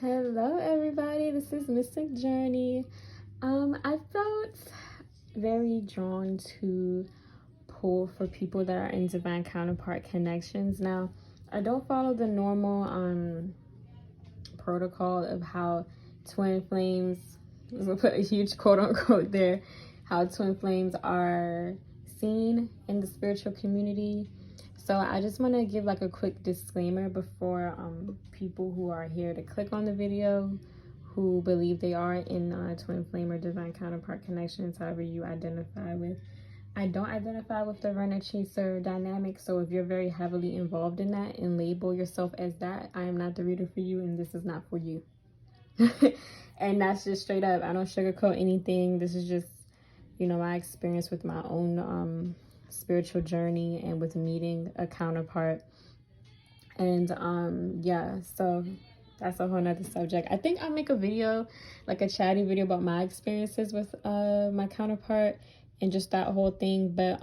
Hello everybody, this is Mystic Journey. I felt very drawn to pull for people that are in divine counterpart connections. Now, I don't follow the normal protocol of how twin flames, we'll put a huge quote unquote there, how twin flames are seen in the spiritual community. So I just want to give like a quick disclaimer before people who are here to click on the video who believe they are in twin flame or divine counterpart connections, however you identify with. I don't identify with the runner chaser dynamic, so if you're very heavily involved in that and label yourself as that, I am not the reader for you and this is not for you. And that's just straight up. I don't sugarcoat anything. This is just, you know, my experience with my own spiritual journey and with meeting a counterpart. And yeah, so that's a whole nother subject. I think I'll make a video, like a chatty video about my experiences with my counterpart and just that whole thing. But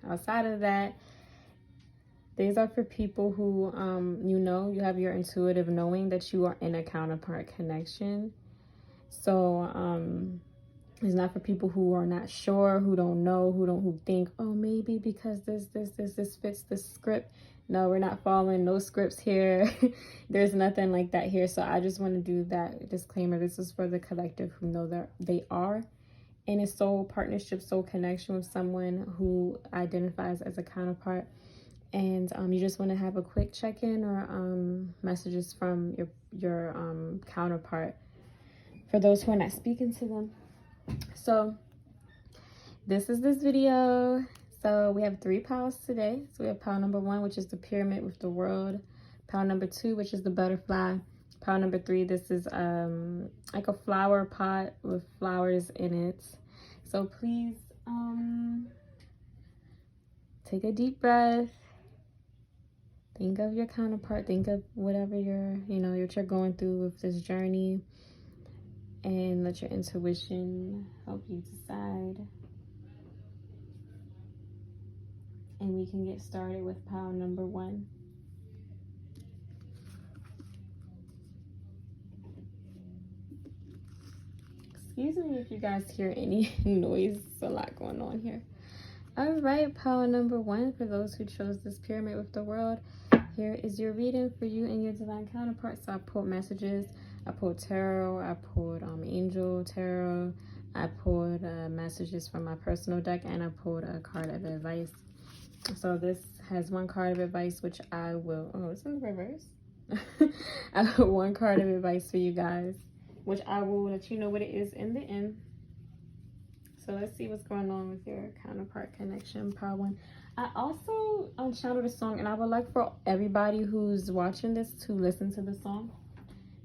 outside of that, these are for people who you have your intuitive knowing that you are in a counterpart connection. So it's not for people who are not sure, who don't know, who think, oh, maybe because this fits the script. No, we're not following no scripts here. There's nothing like that here. So I just want to do that disclaimer. This is for the collective who know that they are in a soul partnership, soul connection with someone who identifies as a counterpart. And you just want to have a quick check-in or messages from your counterpart for those who are not speaking to them. So this is this video. So we have 3 piles today. So we have pile number 1, which is the pyramid with the world. Pile number 2, which is the butterfly. Pile number 3, this is like a flower pot with flowers in it. So please take a deep breath. Think of your counterpart. Think of whatever you're going through with this journey. And let your intuition help you decide. And we can get started with pile number 1. Excuse me if you guys hear any noise. It's a lot going on here. All right, pile number 1, for those who chose this pyramid with the world, here is your reading for you and your divine counterpart. So I pulled messages. I pulled tarot, I pulled angel tarot, I pulled messages from my personal deck, and I pulled a card of advice. So this has 1 card of advice, which I will, oh, it's in the reverse. I put 1 card of advice for you guys, which I will let you know what it is in the end. So let's see what's going on with your counterpart connection, pile 1. I also channeled a song, and I would like for everybody who's watching this to listen to the song,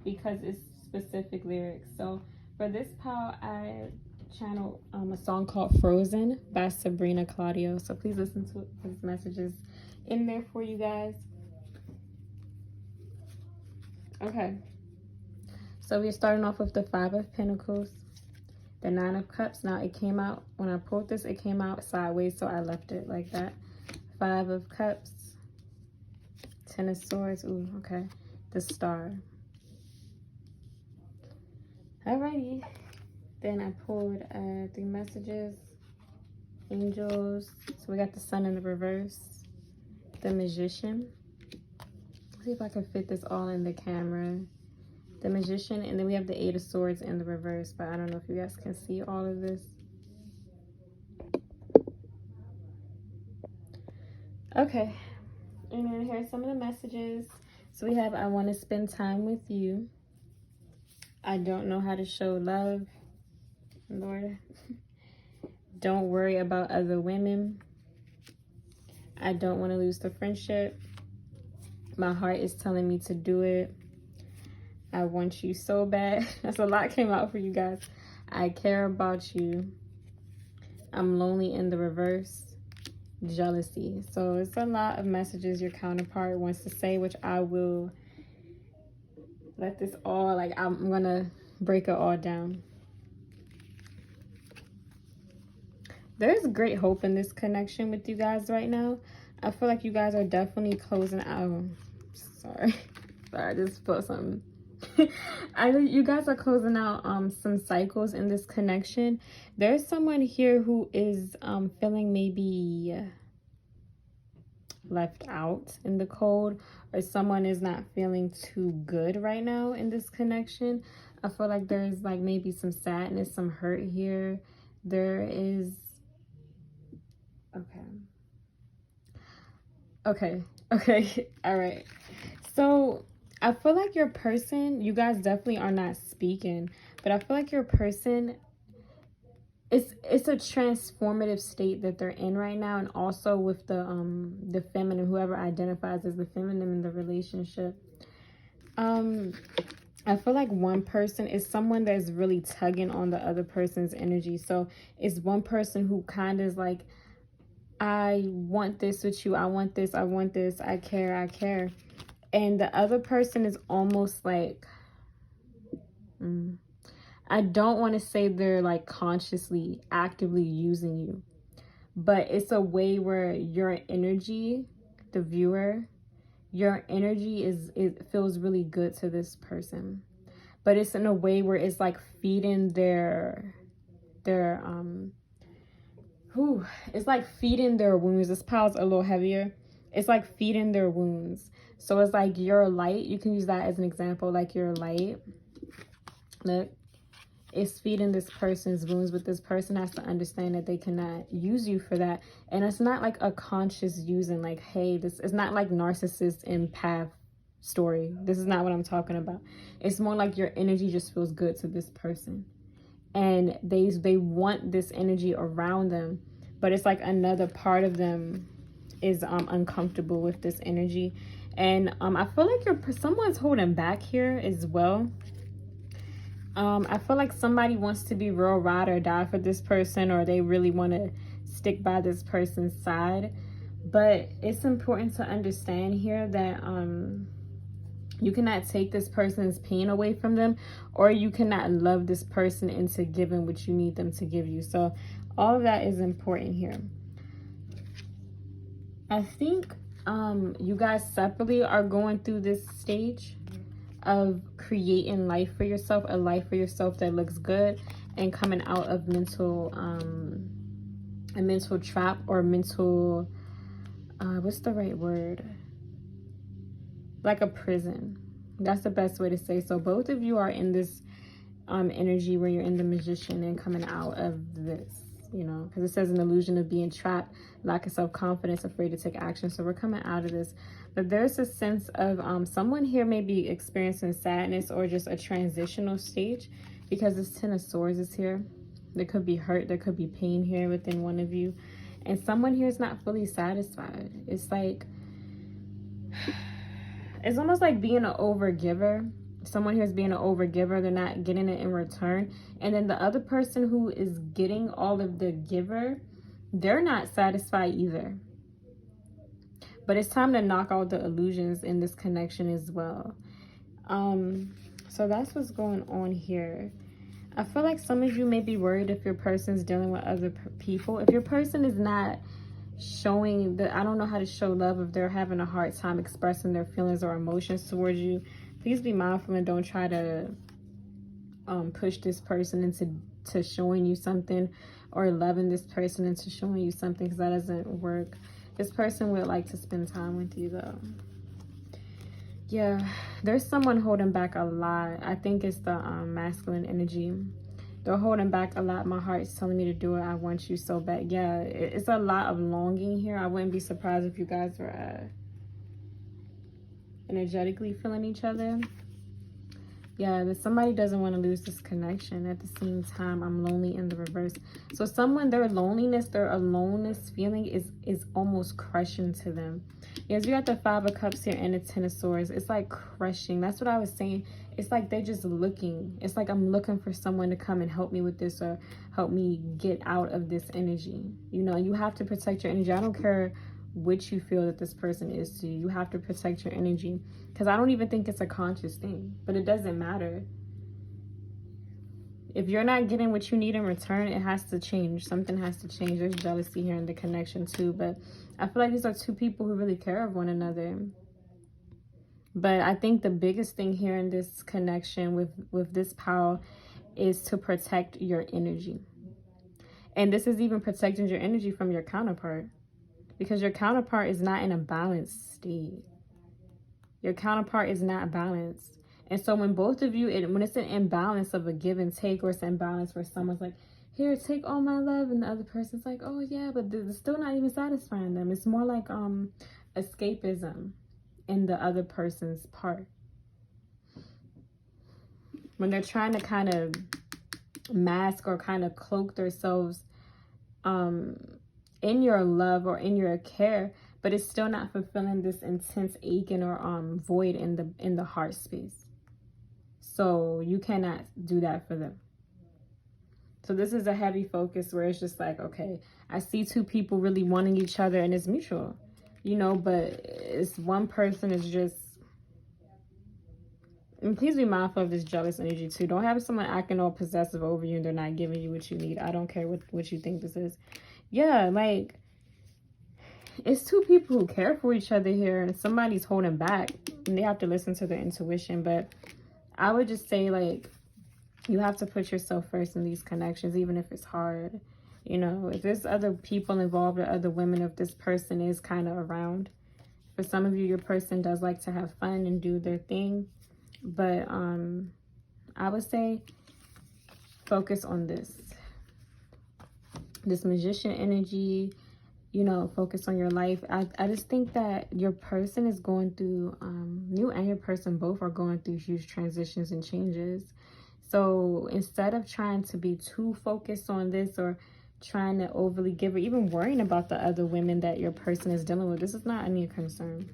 because it's specific lyrics. So for this pile, I channeled a song called Frozen by Sabrina, Claudio. So please listen to it. There's messages in there for you guys. Okay. So we're starting off with the 5 of Pentacles, the 9 of Cups. Now it came out, when I pulled this, it came out sideways, so I left it like that. 5 of Cups, 10 of Swords. Ooh, okay. The Star. Alrighty, then I pulled 3 messages, angels. So we got the Sun in the reverse, the Magician. Let's see if I can fit this all in the camera. The Magician, and then we have the 8 of Swords in the reverse, but I don't know if you guys can see all of this. Okay, and then here's some of the messages. So we have, I want to spend time with you. I don't know how to show love, Lord. Don't worry about other women. I don't want to lose the friendship. My heart is telling me to do it. I want you so bad. That's a lot came out for you guys. I care about you. I'm lonely in the reverse. Jealousy. So it's a lot of messages your counterpart wants to say, which I will let this all, like, I'm gonna break it all down. There's great hope in this connection with you guys right now. I feel like you guys are definitely closing out. Sorry, I just felt something You guys are closing out some cycles in this connection. There's someone here who is feeling maybe left out in the cold, or someone is not feeling too good right now in this connection. I feel like there's like maybe some sadness, some hurt here. There is okay all right. So I feel like your person, you guys definitely are not speaking, but I feel like your person, it's a transformative state that they're in right now. And also with the feminine, whoever identifies as the feminine in the relationship, I feel like one person is someone that's really tugging on the other person's energy. So it's one person who kind of is like, I want this with you, I want this, I care. And the other person is almost like, I don't want to say they're like consciously, actively using you, but it's a way where your energy, the viewer, your energy it feels really good to this person, but it's in a way where it's like feeding it's like feeding their wounds. This pile's a little heavier. It's like feeding their wounds. So it's like your light. You can use that as an example, like your light. Look, it's feeding this person's wounds, but this person has to understand that they cannot use you for that. And it's not like a conscious using, like, hey, this is not like narcissist empath story. This is not what I'm talking about. It's more like your energy just feels good to this person, and they want this energy around them, but it's like another part of them is uncomfortable with this energy. And I feel like someone's holding back here as well. I feel like somebody wants to be real ride or die for this person, or they really want to stick by this person's side. But it's important to understand here that you cannot take this person's pain away from them, or you cannot love this person into giving what you need them to give you. So all of that is important here. I think you guys separately are going through this stage of creating life for yourself, a life for yourself that looks good, and coming out of a mental trap, or mental what's the right word, like a prison. That's the best way to say. So both of you are in this energy where you're in the Magician and coming out of this, you know, because it says an illusion of being trapped, lack of self-confidence, afraid to take action. So we're coming out of this. But there's a sense of someone here may be experiencing sadness, or just a transitional stage, because this Ten of Swords is here. There could be hurt, there could be pain here within one of you, and someone here is not fully satisfied. It's like, it's almost like being an overgiver. Someone here is being an overgiver. They're not getting it in return. And then the other person who is getting all of the giver, they're not satisfied either. But it's time to knock out the illusions in this connection as well. So that's what's going on here. I feel like some of you may be worried if your person's dealing with other people. If your person is not showing that, I don't know how to show love, if they're having a hard time expressing their feelings or emotions towards you, please be mindful and don't try to push this person into showing you something, or loving this person into showing you something, because that doesn't work. This person would like to spend time with you though. Yeah, there's someone holding back a lot. I think it's the masculine energy. They're holding back a lot. My heart's telling me to do it. I want you so bad. Yeah, it's a lot of longing here. I wouldn't be surprised if you guys were energetically feeling each other. Yeah, that somebody doesn't want to lose this connection. At the same time, I'm lonely in the reverse. So someone, their loneliness, their aloneness feeling is almost crushing to them. Yes, we got the Five of Cups here and the Ten of Swords. It's like crushing. That's what I was saying. It's like they're just looking. It's like, I'm looking for someone to come and help me with this, or help me get out of this energy. You know, you have to protect your energy. I don't care what you feel that this person is to you. You have to protect your energy, because I don't even think it's a conscious thing, but it doesn't matter. If you're not getting what you need in return, it has to change. Something has to change. There's jealousy here in the connection too, but I feel like these are two people who really care of one another. But I think the biggest thing here in this connection with this pile is to protect your energy. And this is even protecting your energy from your counterpart, because your counterpart is not in a balanced state. Your counterpart is not balanced. And so when both of you, when it's an imbalance of a give and take, or it's an imbalance where someone's like, here, take all my love, and the other person's like, oh yeah, but it's still not even satisfying them. It's more like escapism in the other person's part. When they're trying to kind of mask or kind of cloak themselves in your love or in your care, but it's still not fulfilling this intense aching or void in the heart space. So you cannot do that for them. So this is a heavy focus where it's just like, okay, I see two people really wanting each other and it's mutual, you know, but it's one person is just, and please be mindful of this jealous energy too. Don't have someone acting all possessive over you and they're not giving you what you need. I don't care what you think this is. Yeah, like, it's two people who care for each other here, and somebody's holding back and they have to listen to their intuition. But I would just say, like, you have to put yourself first in these connections, even if it's hard. You know, if there's other people involved or other women, if this person is kind of around. For some of you, your person does like to have fun and do their thing. But I would say focus on this Magician energy. You know, focus on your life. I just think that your person is going through, you and your person both are going through huge transitions and changes. So instead of trying to be too focused on this or trying to overly give or even worrying about the other women that your person is dealing with, this is not any concern.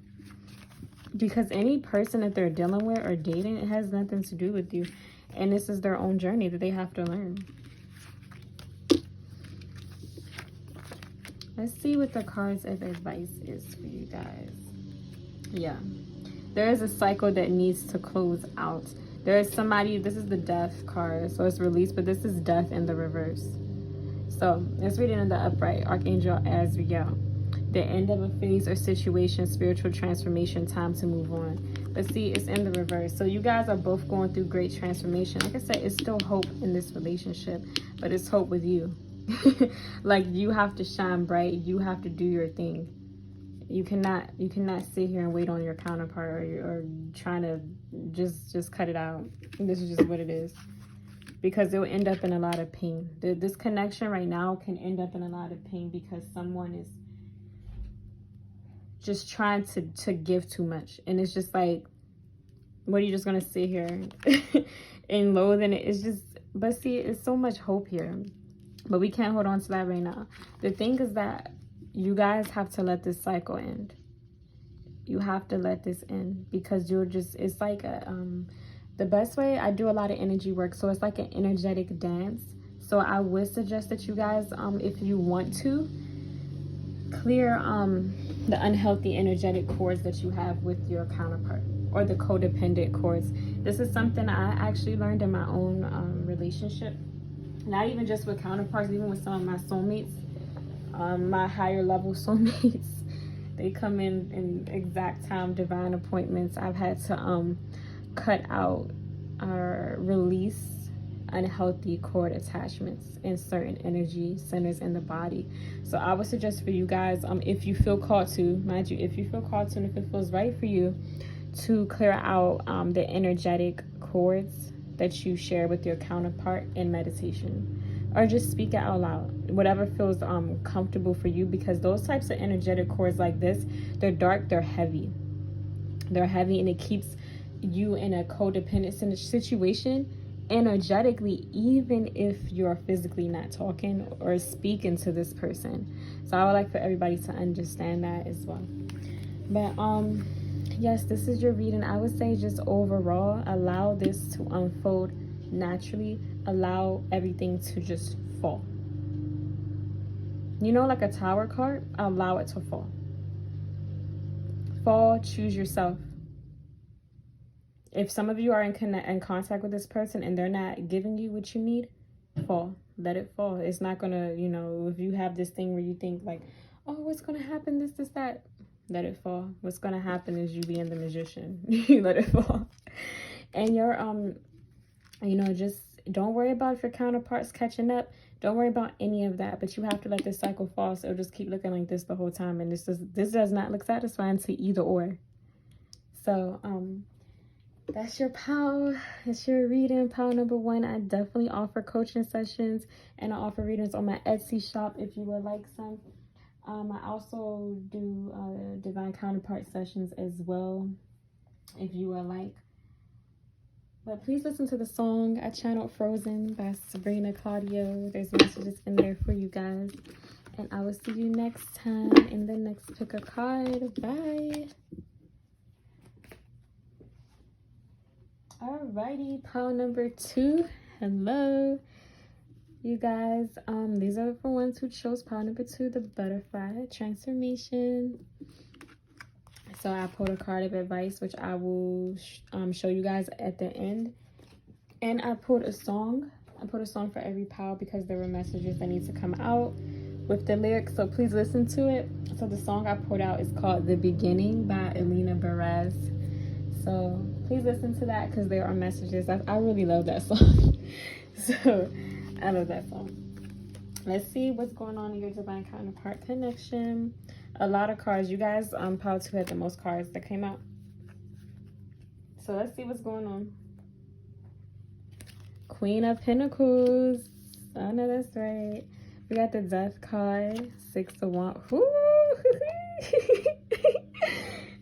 Because any person that they're dealing with or dating, it has nothing to do with you. And this is their own journey that they have to learn. Let's see what the cards of advice is for you guys. Yeah. There is a cycle that needs to close out. There is somebody, this is the death card, so it's released, but this is death in the reverse. So let's read it in the upright. Archangel Azrael. The end of a phase or situation, spiritual transformation, time to move on. But see, it's in the reverse. So you guys are both going through great transformation. Like I said, it's still hope in this relationship, but it's hope with you. Like, you have to shine bright. You have to do your thing. You cannot sit here and wait on your counterpart or trying to just cut it out. This is just what it is, because it will end up in a lot of pain. This connection right now can end up in a lot of pain because someone is just trying to give too much, and it's just like, what are you just gonna sit here and loathing it? It's just, but see, it's so much hope here. But we can't hold on to that right now. The thing is that you guys have to let this cycle end. You have to let this end, because you're just, it's like a, the best way, I do a lot of energy work, so it's like an energetic dance. So I would suggest that you guys, if you want to, clear the unhealthy energetic cords that you have with your counterpart, or the codependent cords. This is something I actually learned in my own relationship. Not even just with counterparts, even with some of my soulmates, my higher level soulmates. They come in exact time, divine appointments. I've had to cut out or release unhealthy cord attachments in certain energy centers in the body. So I would suggest for you guys, if you feel called to, mind you, if you feel called to and if it feels right for you, to clear out the energetic cords that you share with your counterpart in meditation, or just speak it out loud, whatever feels comfortable for you, because those types of energetic cords like this, they're dark, they're heavy, and it keeps you in a codependent situation energetically, even if you're physically not talking or speaking to this person. So I would like for everybody to understand that as well. But yes, this is your reading. I would say just overall, allow this to unfold naturally. Allow everything to just fall. You know, like a tower card, allow it to fall. Fall, choose yourself. If some of you are in contact with this person and they're not giving you what you need, fall. Let it fall. It's not going to, you know, if you have this thing where you think like, oh, what's going to happen, this, that. Let it fall. What's going to happen is you being the magician. You let it fall. And you're, you know, just don't worry about if your counterpart's catching up. Don't worry about any of that. But you have to let this cycle fall. So it'll just keep looking like this the whole time. And this does not look satisfying to either or. So, that's your POW. It's your reading, POW number 1. I definitely offer coaching sessions, and I offer readings on my Etsy shop if you would like some. I also do divine counterpart sessions as well, if you would like. But please listen to the song I channeled, Frozen by Sabrina, Claudio. There's messages in there for you guys. And I will see you next time in the next pick a card. Bye. Alrighty, POW number 2. Hello, you guys. These are for ones who chose POW number 2, the butterfly transformation. So I pulled a card of advice, which I will show you guys at the end. And I pulled a song. I put a song for every POW because there were messages that need to come out with the lyrics. So please listen to it. So the song I pulled out is called The Beginning by Alina, Baraz. So please listen to that because there are messages. I really love that song. So I love that song. Let's see what's going on in your divine counterpart connection. A lot of cards. You guys, POW 2 had the most cards that came out. So let's see what's going on. Queen of Pentacles. I know that's right. We got the Death card. 6 of Wands.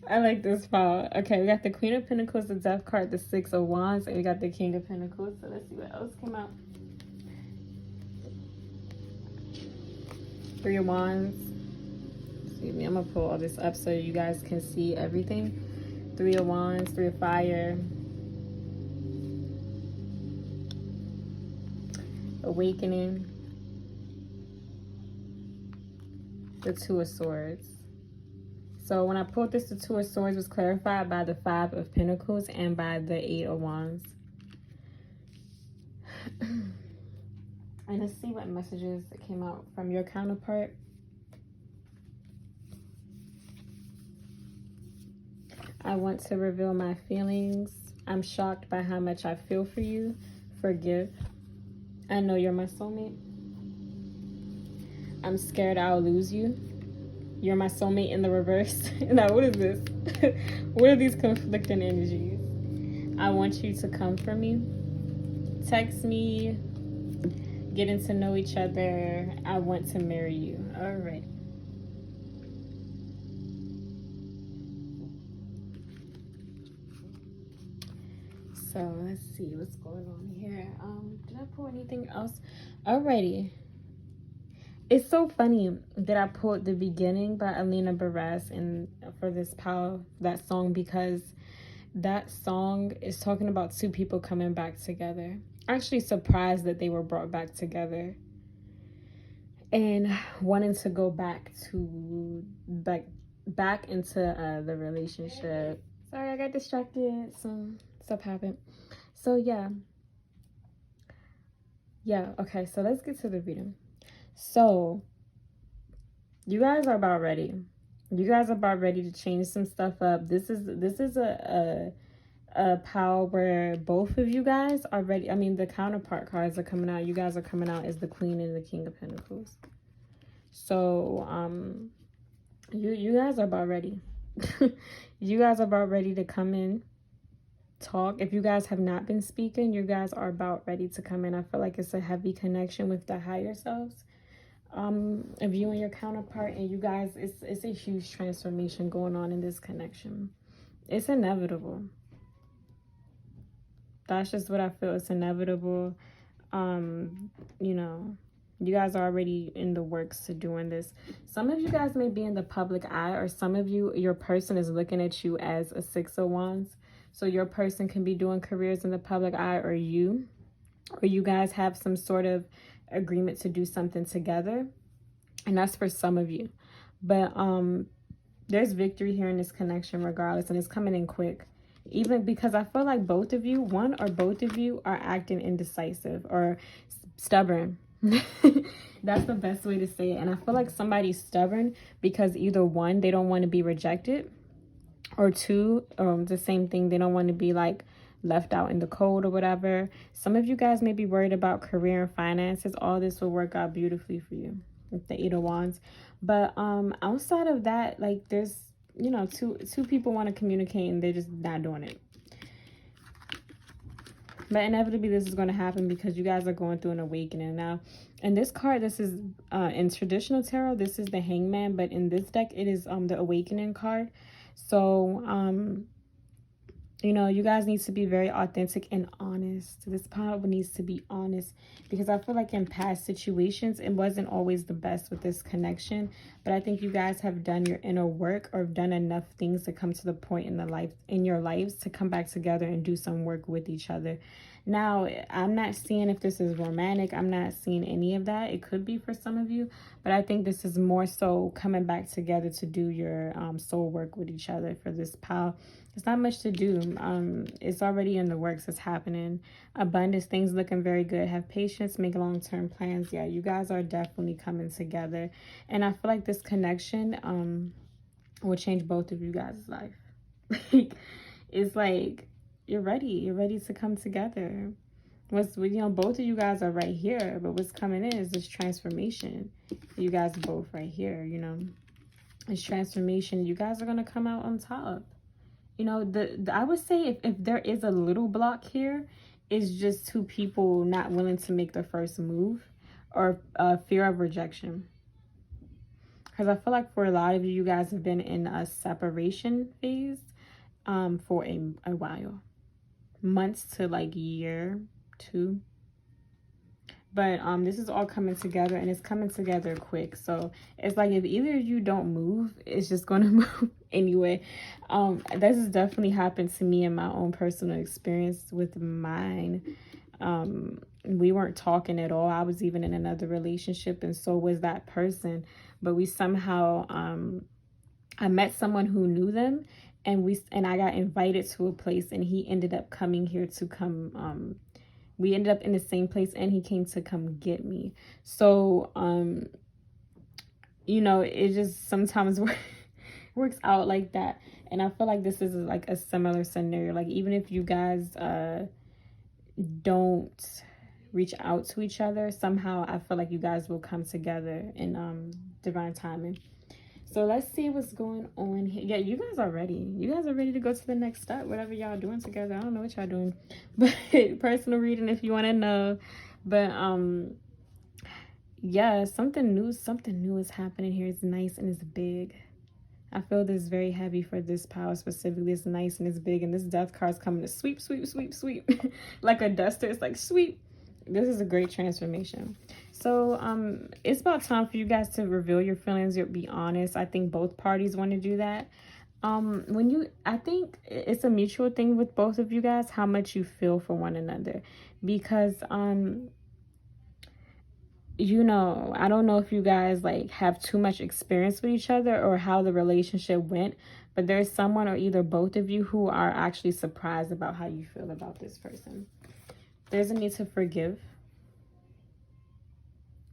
I like this POW. Okay, we got the Queen of Pentacles, the Death card, the 6 of Wands, and we got the King of Pentacles. So let's see what else came out. 3 of Wands. Excuse me, I'm going to pull all this up so you guys can see everything. 3 of Wands, 3 of Fire. Awakening. The 2 of Swords. So when I pulled this, the 2 of Swords was clarified by the 5 of Pentacles and by the 8 of Wands. And let's see what messages that came out from your counterpart. I want to reveal my feelings. I'm shocked by how much I feel for you. Forgive. I know you're my soulmate. I'm scared I'll lose you. You're my soulmate in the reverse. Now, what is this? What are these conflicting energies? I want you to come for me. Text me. Getting to know each other. I want to marry you. All right. So let's see what's going on here. Did I pull anything else? Alrighty. It's so funny that I pulled The Beginning by Alina, Baraz and for this POW, that song, because that song is talking about 2 people coming back together. Actually surprised that they were brought back together and wanting to go back into the relationship. Sorry, I got distracted. Some stuff happened. So yeah, okay, so let's get to the reading. So you guys are about ready. You guys are about ready to change some stuff up. This is a POW where both of you guys are ready. I mean, the counterpart cards are coming out. You guys are coming out as the Queen and the King of Pentacles. So you guys are about ready. You guys are about ready to come in, talk. If you guys have not been speaking, you guys are about ready to come in. I feel like it's a heavy connection with the higher selves. Of you and your counterpart, and you guys, it's a huge transformation going on in this connection. It's inevitable. That's just what I feel. It's inevitable. You know, you guys are already in the works to doing this. Some of you guys may be in the public eye, or some of you, your person is looking at you as a 6 of Wands. So your person can be doing careers in the public eye, or you guys have some sort of agreement to do something together, and that's for some of you. But there's victory here in this connection regardless, and it's coming in quick. Even because I feel like both of you, one or both of you, are acting indecisive or stubborn. That's the best way to say it. And I feel like somebody's stubborn because either one, they don't want to be rejected, or two, the same thing, they don't want to be like left out in the cold or whatever. Some of you guys may be worried about career and finances. All this will work out beautifully for you with the 8 of Wands. But outside of that, like, there's, you know, two people want to communicate and they're just not doing it. But inevitably this is going to happen because you guys are going through an awakening now. And this card, this is in traditional tarot, this is the Hangman, but in this deck it is the Awakening card. So you know, you guys need to be very authentic and honest. This power needs to be honest, because I feel like in past situations it wasn't always the best with this connection. But I think you guys have done your inner work, or done enough things to come to the point in your lives to come back together and do some work with each other. Now, I'm not seeing if this is romantic. I'm not seeing any of that. It could be for some of you, but I think this is more so coming back together to do your soul work with each other for this pal. It's not much to do. It's already in the works. It's happening. Abundance, things looking very good. Have patience, make long-term plans. Yeah, you guys are definitely coming together. And I feel like this connection will change both of you guys' life. It's like, you're ready to come together. You know, both of you guys are right here, but what's coming in is this transformation. You guys are both right here, you know. It's transformation. You guys are going to come out on top. You know, I would say if there is a little block here, it's just two people not willing to make the first move, or fear of rejection. Because I feel like for a lot of you, you guys have been in a separation phase for a while. Months to like year, 2. But this is all coming together, and it's coming together quick. So it's like if either of you don't move, it's just going to move anyway. This has definitely happened to me in my own personal experience with mine. We weren't talking at all. I was even in another relationship, and so was that person. But we somehow, I met someone who knew them, and I got invited to a place, and he ended up coming here to come, we ended up in the same place, and he came to come get me. So, you know, it just sometimes works out like that. And I feel like this is like a similar scenario. Like, even if you guys don't reach out to each other, somehow I feel like you guys will come together in divine timing. So let's see what's going on here. Yeah, you guys are ready. You guys are ready to go to the next step, whatever y'all doing together. I don't know what y'all doing, but personal reading if you want to know. But yeah, something new is happening here. It's nice and it's big. I feel this very heavy for this power specifically. It's nice and it's big, and this death card is coming to sweep, sweep, sweep, sweep. Like a duster. It's like sweep. This is a great transformation. So it's about time for you guys to reveal your feelings. You'll be honest. I think both parties want to do that. I think it's a mutual thing with both of you guys, how much you feel for one another. Because you know, I don't know if you guys like have too much experience with each other or how the relationship went, but there's someone or either both of you who are actually surprised about how you feel about this person. There's a need to forgive.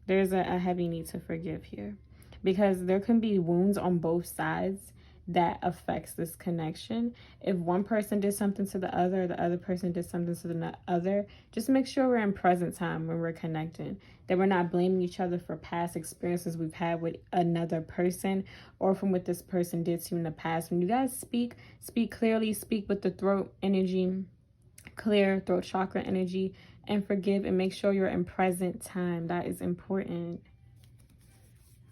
There's a heavy need to forgive here, because there can be wounds on both sides that affects this connection. If one person did something to the other person did something to the other, just make sure we're in present time when we're connecting, that we're not blaming each other for past experiences we've had with another person, or from what this person did to you in the past. When you guys speak clearly, speak with the throat energy, clear throat chakra energy, and forgive, and make sure you're in present time. That is important,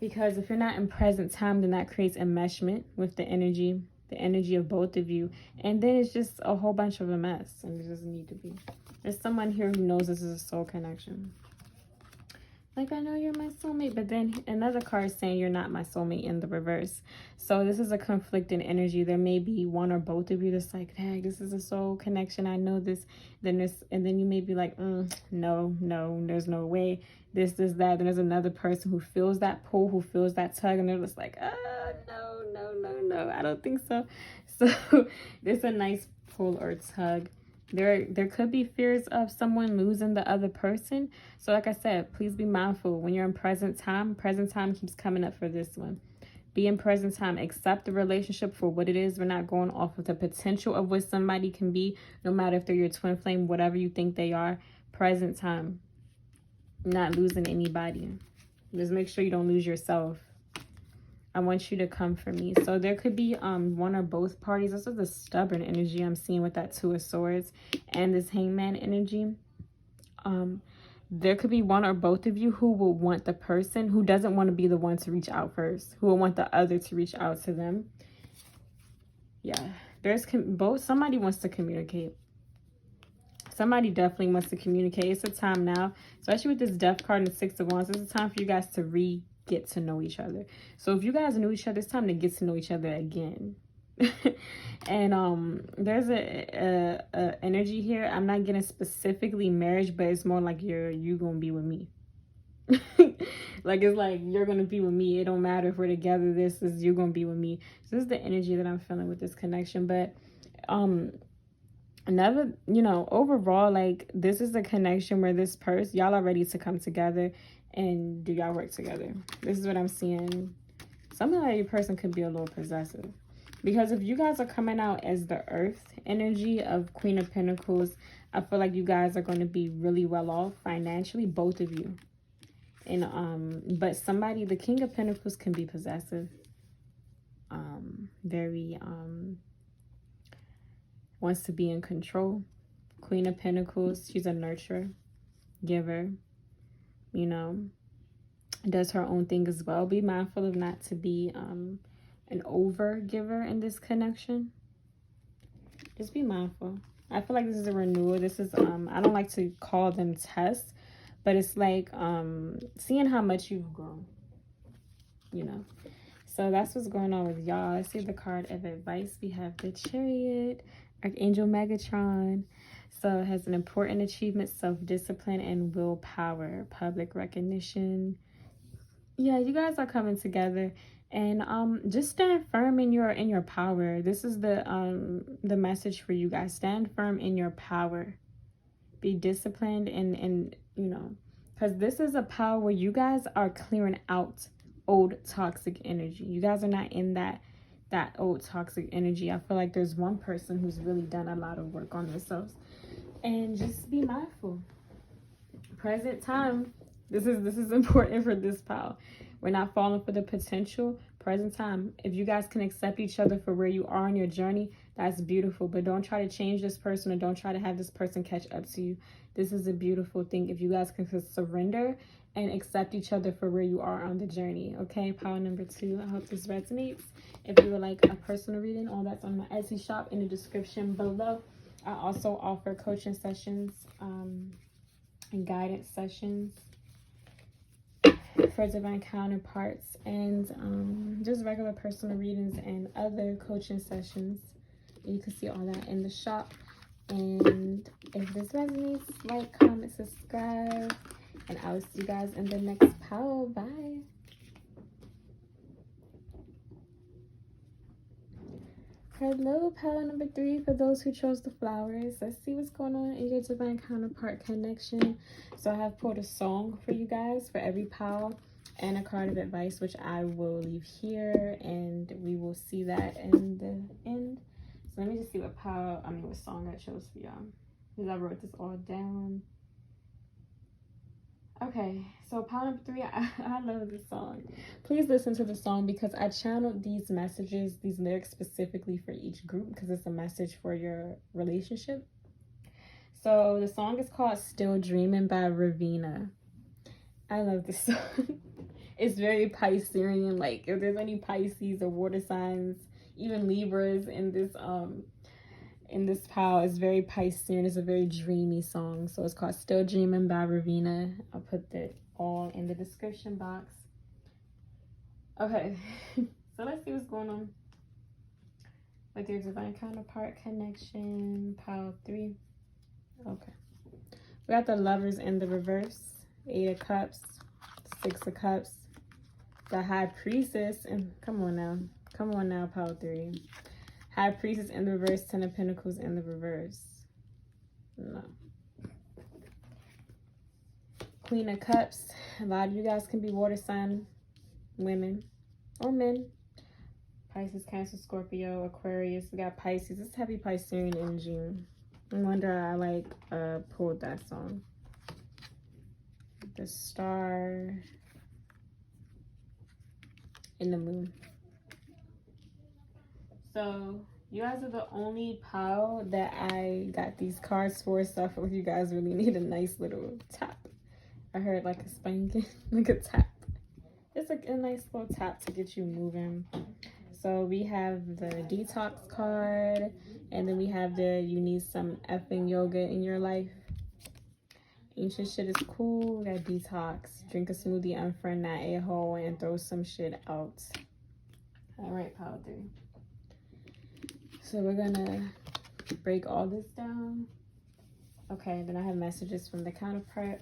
because if you're not in present time, then that creates enmeshment with the energy of both of you, and then it's just a whole bunch of a mess, and it doesn't need to be. There's someone here who knows this is a soul connection. Like, I know you're my soulmate, but then another card is saying you're not my soulmate in the reverse. So this is a conflicting energy. There may be one or both of you that's like, dang, this is a soul connection. I know this. And then you may be like, no, there's no way. This, that. Then there's another person who feels that pull, who feels that tug, and they're just like, no, I don't think so. So there's a nice pull or tug. There could be fears of someone losing the other person. So like I said, please be mindful when you're in present time. Present time keeps coming up for this one. Be in present time. Accept the relationship for what it is. We're not going off of the potential of what somebody can be, no matter if they're your twin flame, whatever you think they are. Present time. Not losing anybody. Just make sure you don't lose yourself. I want you to come for me. So there could be one or both parties. This is the stubborn energy I'm seeing with that Two of Swords and this Hangman energy. There could be one or both of you who will want the person who doesn't want to be the one to reach out first, who will want the other to reach out to them. Yeah, there's both. Somebody wants to communicate. Somebody definitely wants to communicate. It's a time now, especially with this Death card and the Six of Wands. It's a time for you guys to get to know each other. So if you guys knew each other, it's time to get to know each other again. And there's a energy here. I'm not getting specifically marriage, but it's more like you gonna be with me. Like, it's like you're gonna be with me. It don't matter if we're together. This is you gonna be with me. So this is the energy that I'm feeling with this connection. But another, overall, like, this is a connection where this person, y'all are ready to come together and do y'all work together. This is what I'm seeing. Some of your person could be a little possessive. Because if you guys are coming out as the earth energy of Queen of Pentacles, I feel like you guys are going to be really well off financially, both of you. And but somebody, the King of Pentacles, can be possessive. Very wants to be in control. Queen of Pentacles, she's a nurturer, giver, does her own thing as well. Be mindful of not to be an over giver in this connection. Just be mindful. I feel like this is a renewal. This is I don't like to call them tests, but it's like seeing how much you've grown, So that's what's going on with y'all. Let's see the card of advice. We have the Chariot, Archangel Megatron. So it has an important achievement, self-discipline, and willpower, public recognition. Yeah, you guys are coming together. And just stand firm in your power. This is the message for you guys. Stand firm in your power. Be disciplined and because this is a power where you guys are clearing out old toxic energy. You guys are not in that old toxic energy. I feel like there's one person who's really done a lot of work on themselves. And just be mindful. Present time. This is important for this pile. We're not falling for the potential. Present time. If you guys can accept each other for where you are on your journey, that's beautiful. But don't try to change this person, or don't try to have this person catch up to you. This is a beautiful thing. If you guys can surrender and accept each other for where you are on the journey. Okay, pile number 2. I hope this resonates. If you would like a personal reading, all that's on my Etsy shop in the description below. I also offer coaching sessions and guidance sessions for divine counterparts, and just regular personal readings and other coaching sessions. You can see all that in the shop. And if this resonates, like, comment, subscribe, and I will see you guys in the next pile. Bye. Hello, pile number 3, for those who chose the flowers. Let's see what's going on in your divine counterpart connection. So I have pulled a song for you guys for every pile and a card of advice, which I will leave here, and we will see that in the end. So let me just see what song I chose for y'all, because I wrote this all down. Okay, so pile number 3, I love this song. Please listen to the song, because I channeled these messages, these lyrics specifically for each group, because it's a message for your relationship. So the song is called Still Dreaming by Raveena. I love this song. It's very Piscean. Like, if there's any Pisces or water signs, even Libras in this pile, is very Piscean. It's a very dreamy song. So it's called Still Dreaming by Raveena. I'll put that all in the description box. Okay, so let's see what's going on with your divine counterpart connection, pile 3. Okay, we got the Lovers in the reverse, 8 of Cups, 6 of Cups, the High Priestess, and come on now, pile 3. High Priestess in the reverse, 10 of Pentacles in the reverse. No. Queen of Cups. A lot of you guys can be water sign women or men. Pisces, Cancer, Scorpio, Aquarius. We got Pisces. It's heavy Piscean energy. No wonder I like pulled that song. The Star and the Moon. So you guys are the only pile that I got these cards for. So if you guys really need a nice little tap. I heard like a spanking, like a tap. It's like a nice little tap to get you moving. So we have the detox card, and then we have the you need some effing yoga in your life. Ancient shit is cool. We got detox. Drink a smoothie, unfriend that a-hole, and throw some shit out. All right, pile 3. So we're gonna break all this down. Okay, then I have messages from the counterpart.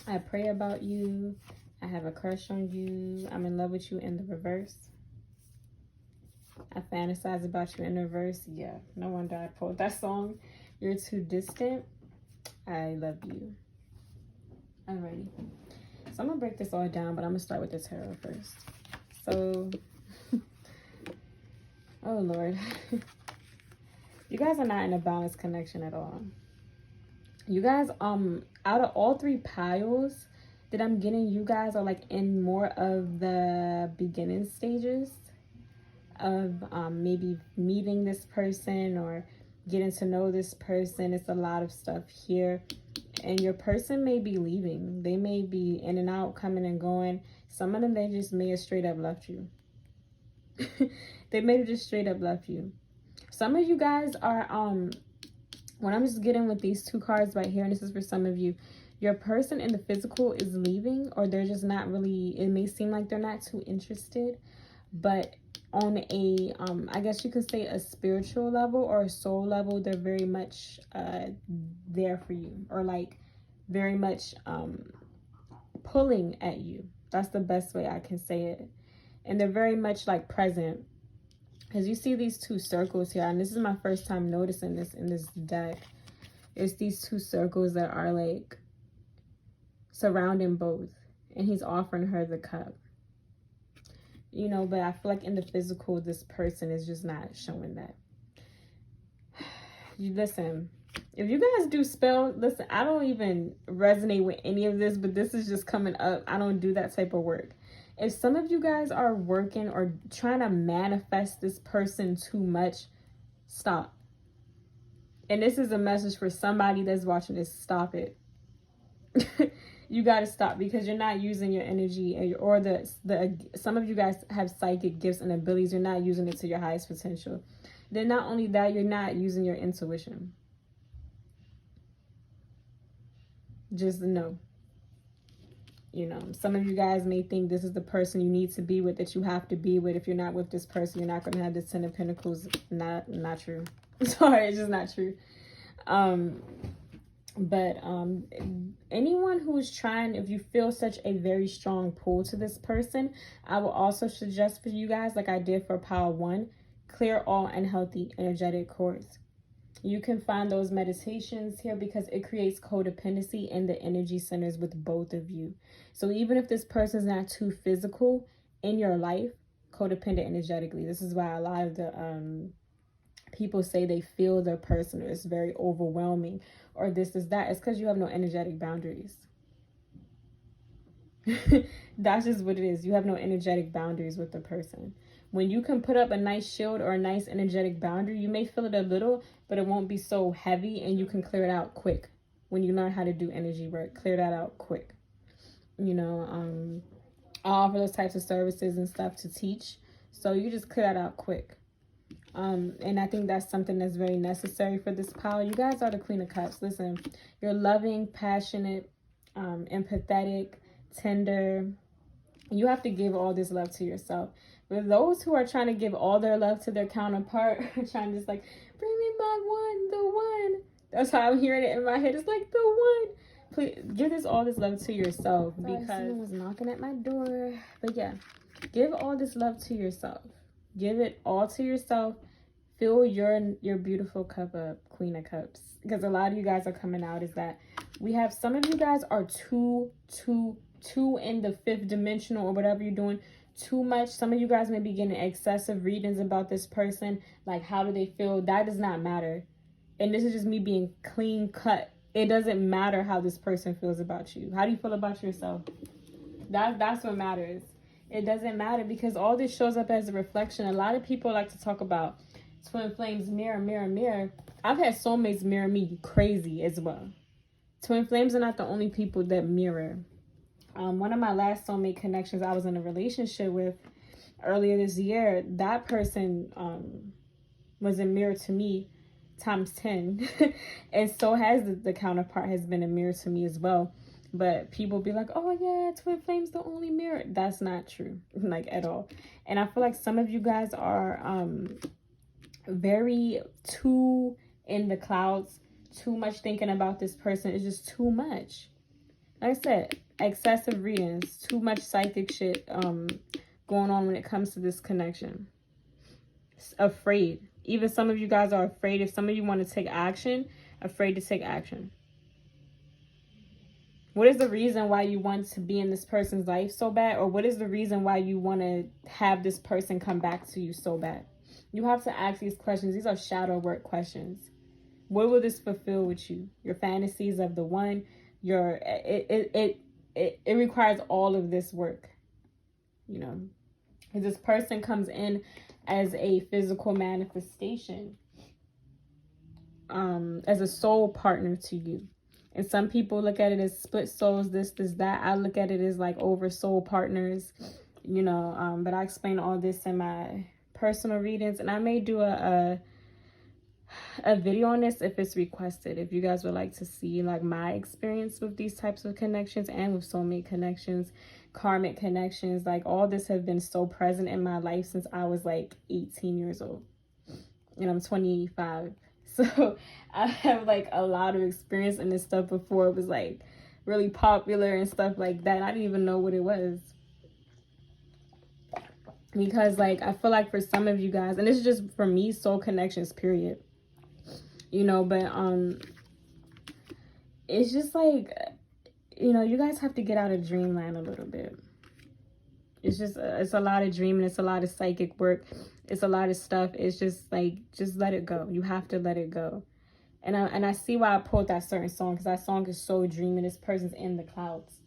I pray about you. I have a crush on you. I'm in love with you in the reverse. I fantasize about you in reverse. Yeah, no wonder I pulled that song. You're too distant. I love you. Alrighty. So I'm gonna break this all down, but I'm gonna start with the tarot first. So, oh Lord. You guys are not in a balanced connection at all. You guys, out of all 3 piles that I'm getting, you guys are like in more of the beginning stages of maybe meeting this person or getting to know this person. It's a lot of stuff here, and your person may be leaving. They may be in and out, coming and going. Some of them, they just may have straight up left you. They may have just straight up left you. Some of you guys are what I'm just getting with these 2 cards right here, and this is for some of you, your person in the physical is leaving, or they're just not really, it may seem like they're not too interested, but on a I guess you could say a spiritual level or a soul level, they're very much there for you, or like very much pulling at you. That's the best way I can say it. And they're very much like present, because you see these 2 circles here, and this is my first time noticing this in this deck. It's these 2 circles that are like surrounding both, and he's offering her the cup. You know, but I feel like in the physical, this person is just not showing that. You listen, if you guys do spell, listen, I don't even resonate with any of this, but this is just coming up. I don't do that type of work. If some of you guys are working or trying to manifest this person too much, stop. And this is a message for somebody that's watching this. Stop it. You got to stop, because you're not using your energy, or some of you guys have psychic gifts and abilities. You're not using it to your highest potential. Then not only that, you're not using your intuition. Just no. You know, some of you guys may think this is the person you need to be with, that you have to be with. If you're not with this person, you're not going to have this 10 of Pentacles. Not true. Sorry, it's just not true. But anyone who is trying, if you feel such a very strong pull to this person, I will also suggest for you guys, like I did for pile 1, clear all unhealthy energetic cords. You can find those meditations here, because it creates codependency in the energy centers with both of you. So even if this person is not too physical in your life, codependent energetically. This is why a lot of the people say they feel their person, or it's very overwhelming, or this is that. It's because you have no energetic boundaries. That's just what it is. You have no energetic boundaries with the person. When you can put up a nice shield or a nice energetic boundary, you may feel it a little, but it won't be so heavy, and you can clear it out quick. When you learn how to do energy work, clear that out quick. You know, I offer those types of services and stuff to teach, so you just clear that out quick. And I think that's something that's very necessary for this pile. You guys are the Queen of Cups. Listen, you're loving, passionate, empathetic, tender. You have to give all this love to yourself. For those who are trying to give all their love to their counterpart, trying to just like, bring me my one, the one. That's how I'm hearing it in my head. It's like the one. Please give all this love to yourself, because someone was knocking at my door. But yeah, give all this love to yourself. Give it all to yourself. Fill your beautiful cup up, Queen of Cups. because a lot of you guys are coming out, is that we have some of you guys are too in the fifth dimensional or whatever you're doing, too much. Some of you guys may be getting excessive readings about this person, like how do they feel. That does not matter. And this is just me being clean cut. It doesn't matter how this person feels about you. How do you feel about yourself? That's what matters. It doesn't matter, because all this shows up as a reflection. A lot of people like to talk about twin flames, mirror, mirror, mirror. I've had soulmates mirror me crazy as well. Twin flames are not the only people that mirror. One of my last soulmate connections I was in a relationship with earlier this year, that person was a mirror to me times 10. And so has the counterpart has been a mirror to me as well. But people be like, oh yeah, twin flames the only mirror. That's not true, like at all. And I feel like some of you guys are very too in the clouds, too much thinking about this person. It's just too much. Like I said, excessive readings, too much psychic shit going on when it comes to this connection. Afraid. Even some of you guys are afraid. If some of you want to take action, afraid to take action. What is the reason why you want to be in this person's life so bad? Or what is the reason why you want to have this person come back to you so bad? You have to ask these questions. These are shadow work questions. What will this fulfill with you? Your fantasies of the one, it requires all of this work. You know, because this person comes in as a physical manifestation, as a soul partner to you. And some people look at it as split souls, this, that. I look at it as like over soul partners, you know, but I explain all this in my personal readings. And I may do a video on this if it's requested. If you guys would like to see like my experience with these types of connections and with soulmate connections, karmic connections, like all this have been so present in my life since I was like 18 years old. And I'm 25. So I have like a lot of experience in this stuff before it was like really popular and stuff like that. I didn't even know what it was. Because like I feel like for some of you guys, and this is just for me, soul connections, period. You know, but it's just like, you know, you guys have to get out of dreamland a little bit. It's just, it's a lot of dreaming. It's a lot of psychic work. It's a lot of stuff. It's just like, just let it go. You have to let it go. And I see why I pulled that certain song, because that song is so dreamy. This person's in the clouds,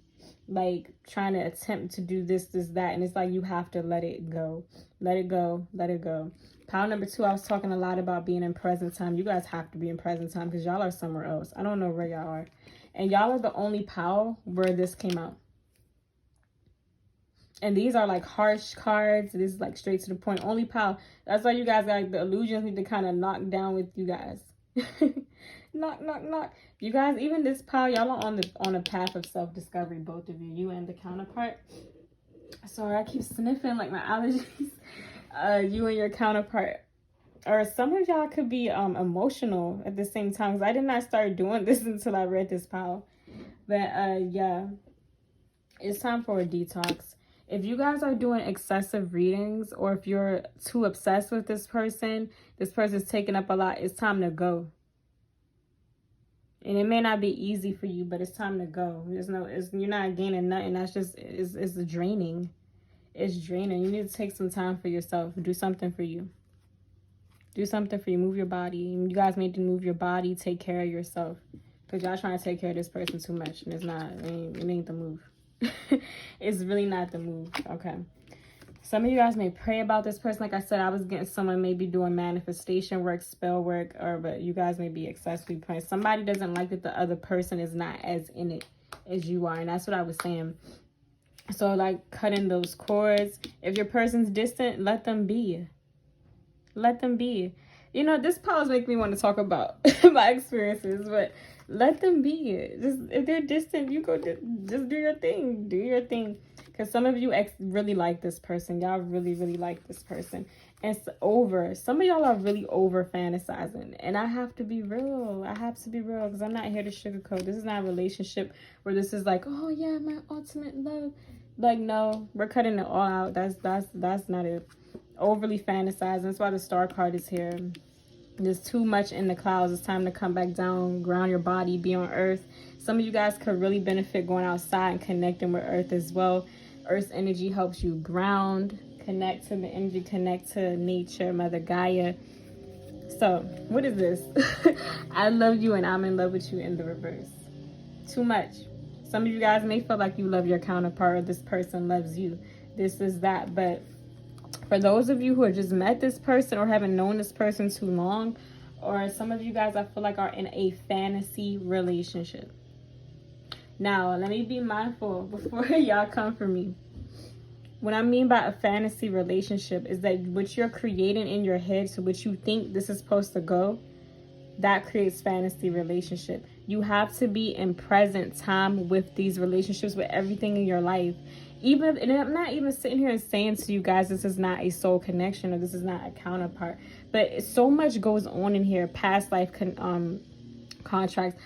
like trying to attempt to do this, that. And it's like, you have to let it go. Let it go. Let it go. Pile number 2, I was talking a lot about being in present time. You guys have to be in present time because y'all are somewhere else. I don't know where y'all are. And y'all are the only pile where this came out. And these are like harsh cards. This is like straight to the point. Only pile. That's why you guys got like the illusions need to kind of knock down with you guys. knock, knock, knock. You guys, even this pile, y'all are on a path of self-discovery, both of you. You and the counterpart. Sorry, I keep sniffing like my allergies. You and your counterpart. Or some of y'all could be emotional at the same time. Because I did not start doing this until I read this pile. But yeah. It's time for a detox. If you guys are doing excessive readings, or if you're too obsessed with this person's taking up a lot, it's time to go. And it may not be easy for you, but it's time to go. You're not gaining nothing. That's just, it's draining. It's draining. You need to take some time for yourself. Do something for you. Do something for you. Move your body. You guys need to move your body. Take care of yourself. Because y'all trying to take care of this person too much. And it's not. It ain't the move. It's really not the move. Okay. Some of you guys may pray about this person. Like I said, I was getting someone maybe doing manifestation work, spell work, but you guys may be excessively praying. Somebody doesn't like that the other person is not as in it as you are. And that's what I was saying. So like cutting those cords. If your person's distant, let them be. Let them be. You know, this pause makes me want to talk about my experiences, but let them be. Just if they're distant, you go just do your thing. Do your thing. Because some of you really like this person. Y'all really, really like this person. And it's over. Some of y'all are really over fantasizing. And I have to be real. I have to be real because I'm not here to sugarcoat. This is not a relationship where this is like, oh yeah, my ultimate love. Like, no, we're cutting it all out. That's not it. Overly fantasizing. That's why the star card is here. There's too much in the clouds. It's time to come back down, ground your body, be on earth. Some of you guys could really benefit going outside and connecting with earth as well. Earth's energy helps you ground, connect to the energy, connect to nature, Mother Gaia. So, what is this? I love you and I'm in love with you in the reverse. Too much. Some of you guys may feel like you love your counterpart or this person loves you. This is that. But for those of you who have just met this person or haven't known this person too long, or some of you guys I feel like are in a fantasy relationship. Now, let me be mindful before y'all come for me. What I mean by a fantasy relationship is that what you're creating in your head, so what you think this is supposed to go, that creates fantasy relationship. You have to be in present time with these relationships, with everything in your life. Even, and I'm not even sitting here and saying to you guys this is not a soul connection or this is not a counterpart, but so much goes on in here. Past life contracts,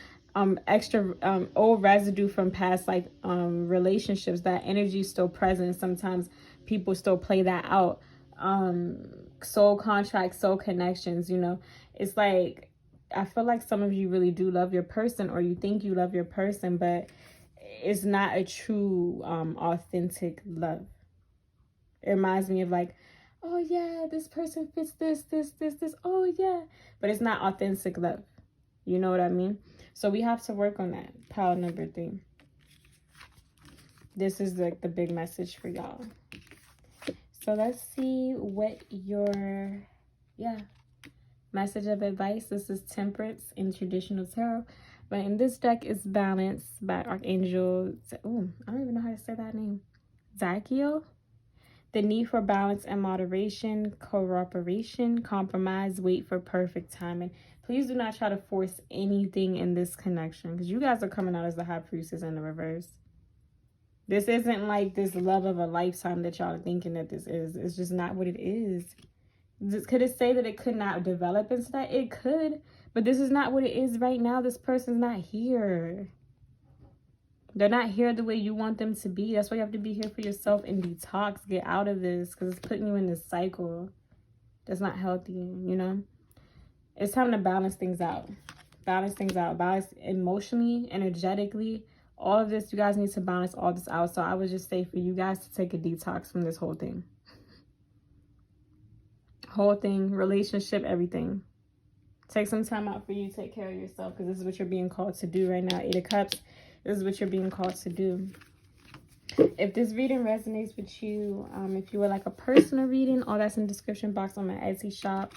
extra old residue from past life relationships. That energy is still present. Sometimes people still play that out. Soul contracts, soul connections, you know. It's like, I feel like some of you really do love your person, or you think you love your person, but it's not a true authentic love. It reminds me of like, oh yeah, this person fits this. Oh yeah, but it's not authentic love. You know what I mean? So we have to work on that. Pile number 3. This is like the big message for y'all. So let's see what your message of advice. This is Temperance in traditional tarot, but in this deck is Balance by Archangel. Oh, I don't even know how to say that name. Zakiel. The need for balance and moderation, cooperation, compromise, wait for perfect timing. Please do not try to force anything in this connection, because you guys are coming out as the High Priestess in the reverse. This isn't like this love of a lifetime that y'all are thinking that this is. It's just not what it is. Could it say that it could not develop into that? It could, but this is not what it is right now. This person's not here. They're not here the way you want them to be. That's why you have to be here for yourself and detox. Get out of this, because it's putting you in this cycle that's not healthy, you know? It's time to balance things out. Balance things out. Balance emotionally, energetically. All of this, you guys need to balance all this out. So I would just say for you guys to take a detox from this whole thing. Whole thing, relationship, everything. Take some time out for you. Take care of yourself, because this is what you're being called to do right now. 8 of Cups. This is what you're being called to do. If this reading resonates with you, if you would like a personal reading, all that's in the description box on my Etsy shop.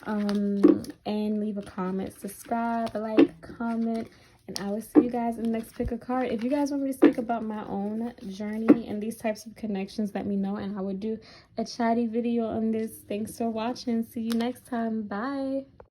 And leave a comment, subscribe, like, comment, and I will see you guys in the next pick a card. If you guys want me to speak about my own journey and these types of connections, let me know, and I would do a chatty video on this. Thanks for watching. See you next time. Bye.